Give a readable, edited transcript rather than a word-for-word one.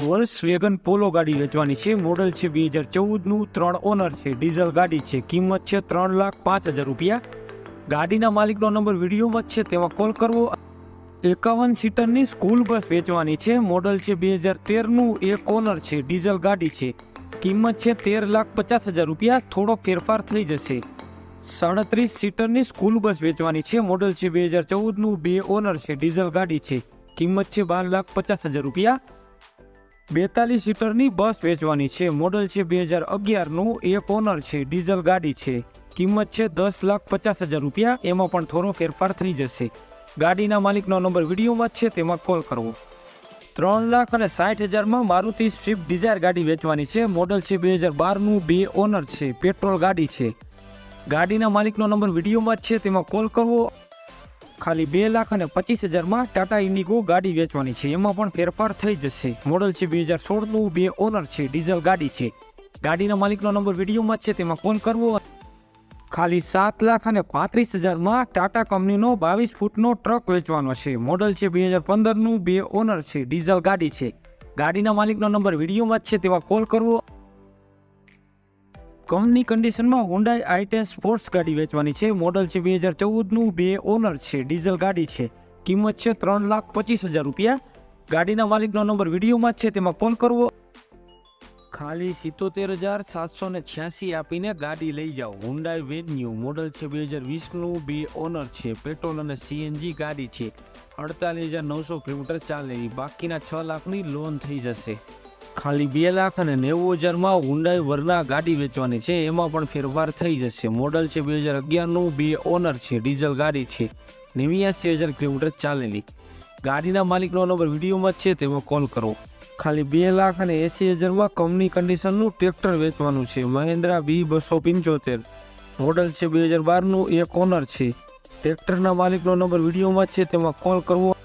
વોલ્ક્સવેગન પોલો ગાડી વેચવાની છે। મોડલ છે 2014નું, 3 ઓનર છે, ડીઝલ ગાડી છે। કિંમત છે 3,05,000 રૂપિયા। ગાડીના માલિકનો નંબર વિડીયોમાં જ છે, તેમાં કોલ કરવો। 51 સીટરની સ્કૂલ બસ વેચવાની છે। મોડલ છે 2013નું, 1 ઓનર છે, ડીઝલ ગાડી છે। કિંમત છે 13,50,000 રૂપિયા। થોડો ફેરફાર થઈ જશે। 37 સીટરની સ્કૂલ બસ વેચવાની છે। મોડલ છે 2014નું, 2 ઓનર છે, ડીઝલ ગાડી છે। કિંમત છે 12,50,000 રૂપિયા। 42 સીટરની બસ વેચવાની છે। મોડલ છે 2011નું, 1 ઓનર છે, ડીઝલ ગાડી છે। કિંમત છે 10,50,000 રૂપિયા। એમાં પણ થોડો ફેરફાર થઈ જશે। ગાડીના માલિકનો નંબર વિડીયોમાં જ છે, તેમાં કોલ કરવો। 3,60,000માં મારુતિ સ્વિફ્ટ ડિઝાયર ગાડી વેચવાની છે। મોડલ છે 2012નું, 2 ઓનર છે, પેટ્રોલ ગાડી છે। ગાડીના માલિકનો નંબર વિડીયોમાં જ છે, તેમાં કોલ કરવો। ખાલી 2,25,000માં ટાટા ઇન્ડિગો ગાડી વેચવાની છે। એમાં પણ ફેરફાર થઈ જશે। મોડલ છે 2016નું, 2 ઓનર છે, ડીઝલ ગાડી છે। ગાડીના માલિકનો નંબર વિડીયોમાં જ છે, તેમાં કોલ કરવો। ખાલી 7,35,000માં ટાટા કંપનીનો 22 ફૂટનો ટ્રક વેચવાનો છે। મોડલ છે 2015નું, 2 ઓનર છે, ડીઝલ ગાડી છે। ગાડીના માલિકનો નંબર વિડીયોમાં જ છે, તેમાં કોલ કરવો। કંપની કન્ડિશનમાં હુન્ડાઈ i10 સ્પોર્ટ્સ ગાડી વેચવાની છે। મોડલ છે 2014નું, 2 ઓનર છે, ડીઝલ ગાડી છે। કિંમત છે 3,25,000 રૂપિયા। ગાડીના માલિકનો નંબર વિડીયોમાં જ છે, તેમાં કોલ કરવો। ખાલી 77,786 આપીને ગાડી લઈ જાઓ। હુન્ડાઈ વેન્યુ મોડલ છે 2020નું, 2 ઓનર છે, પેટ્રોલ અને સીએનજી ગાડી છે। 48,900 કિલોમીટર ચાલેલી, બાકીના 6 લાખની લોન થઈ જશે। ખાલી 2,90,000માં હુન્ડાઈ વર્ના ગાડી વેચવાની છે। એમાં પણ ફેરફાર થઈ જશે। મોડલ છે 2011નું, 2 ઓનર છે, ડીઝલ ગાડી છે। 89,000 કિલોમીટર ચાલેલી। ગાડીના માલિકનો નંબર વિડીયોમાં જ છે, તેમાં કોલ કરો। ખાલી 2,80,000માં કંપની કન્ડિશનનું ટ્રેક્ટર વેચવાનું છે। મહિન્દ્રા V275 મોડલ છે 2012નું, 1 ઓનર છે। ટ્રેક્ટરના માલિકનો નંબર વિડીયોમાં જ છે, તેમાં કોલ કરવો।